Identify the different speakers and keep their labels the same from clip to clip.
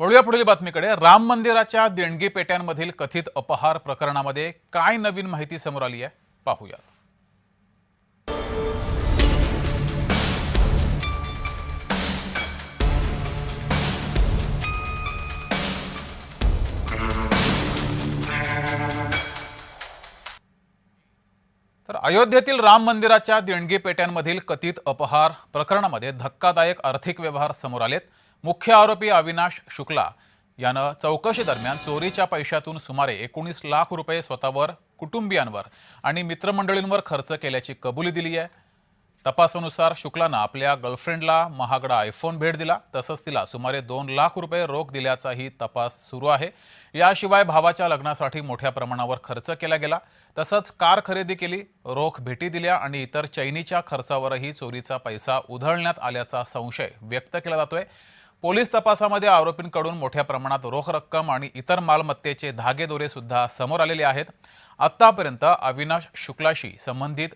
Speaker 1: वळूया पुढील बातमीकडे। राम मंदिराच्या देणगी पेट्यांमधील कथित अपहार प्रकरणामध्ये काय नवीन माहिती समोर आली आहे पाहूयात। तर अयोध्येतील राम मंदिराच्या देणगी पेट्यांमधील कथित अपहार प्रकरणामध्ये धक्कादायक आर्थिक व्यवहार समोर आलेत। मुख्य आरोपी अविनाश शुक्ला यानं चौकशी दरम्यान चोरीच्या पैशातून सुमारे 19 लाख रुपये स्वतःवर, कुटुंबियांवर आणि मित्रमंडळींवर खर्च केल्याची कबुली दिली आहे। तपासानुसार शुक्लानं आपल्या गर्लफ्रेंडला महागडा आयफोन भेट दिला, तसंच तिला सुमारे 2 लाख रुपये रोख दिल्याचाही तपास सुरू आहे। याशिवाय भावाच्या लग्नासाठी मोठ्या प्रमाणावर खर्च केला गेला, तसंच कार खरेदी केली, रोख भेटी दिल्या आणि इतर चैनीच्या खर्चावरही चोरीचा पैसा उधळण्यात आल्याचा संशय व्यक्त केला जातोय। पोलीस तपासामध्ये आरोपींकडून मोठ्या प्रमाणात रोख रक्कम आणि इतर मालमत्तेचे धागेदोरे सुद्धा समोर आलेले आहेत। आतापर्यंत अविनाश शुक्लाशी संबंधित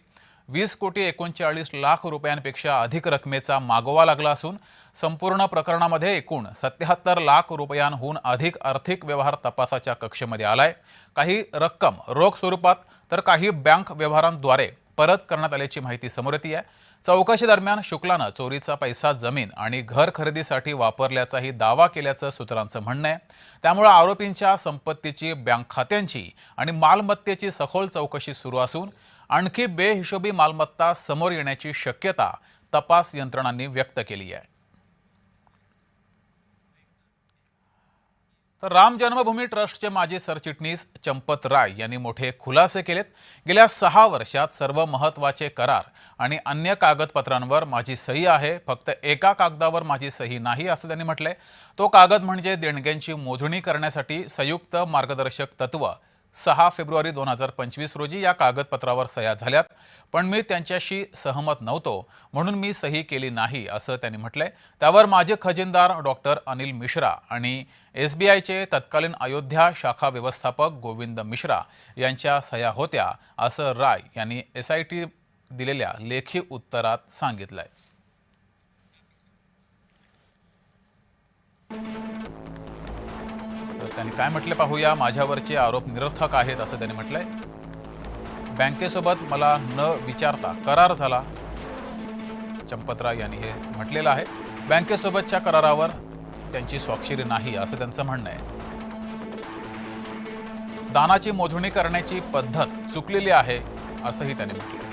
Speaker 1: 20,39,00,000 रुपयांपेक्षा अधिक रकमेचा मागोवा लागला असून संपूर्ण प्रकरणामध्ये एकूण 77 लाख रुपयांहून अधिक आर्थिक व्यवहार तपासाच्या कक्षेमध्ये आलाय। काही रक्कम रोख स्वरूपात तर काही बँक व्यवहारांद्वारे परत करण्यात आल्याची माहिती समोर येते आहे। चौकशी दरम्यान शुक्लानं चोरीचा पैसा जमीन आणि घर खरेदीसाठी वापरल्याचाही दावा केल्याचं सूत्रांचं म्हणणं आहे। त्यामुळे आरोपींच्या संपत्तीची, बँक खात्यांची आणि मालमत्तेची सखोल चौकशी सुरू असून आणखी बेहिशोबी मालमत्ता समोर येण्याची शक्यता तपास यंत्रणांनी व्यक्त केली आहे। तर राम जन्मभूमी ट्रस्टचे माजी सरचिटणीस चंपत राय यांनी मोठे खुलासे केलेत। गेल्या 6 वर्षात सर्व महत्त्वाचे करार आणि अन्य कागदपत्रांवर माझी सही आहे, फक्त एका कागदावर माझी सही नाही असं त्यांनी म्हटलंय। तो कागद म्हणजे देणग्यांची मोजणी करण्यासाठी संयुक्त मार्गदर्शक तत्व। 6 फेब्रुवारी 2025 रोजी या कागदपत्रावर सह्या झाल्यात, पण मी त्यांच्याशी सहमत नव्हतो म्हणून मी सही केली नाही असं त्यांनी म्हटलंय। त्यावर माजी खजिनदार डॉक्टर अनिल मिश्रा आणि SBIचे तत्कालीन अयोध्या शाखा व्यवस्थापक गोविंद मिश्रा यांच्या सह्या होत्या असं राय यांनी SIT दिलेल्या लेखी उत्तरात सांगितलंय। त्यांनी काय म्हटले पाहूया। माझ्यावरचे आरोप निरर्थक आहेत असं त्यांनी म्हटलंय। बँकेसोबत मला न विचारता करार झाला, चंपतराय यांनी हे म्हटलेलं आहे। बँकेसोबतच्या करारावर त्यांची स्वाक्षरी नाही असं त्यांचं म्हणणं आहे। दानाची मोजणी करण्याची पद्धत चुकलेली आहे असंही त्यांनी म्हटलंय।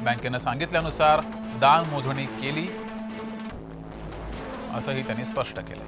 Speaker 1: बँकेनं सांगितल्यानुसार दान मोजणी केली असंही त्यांनी स्पष्ट केलं।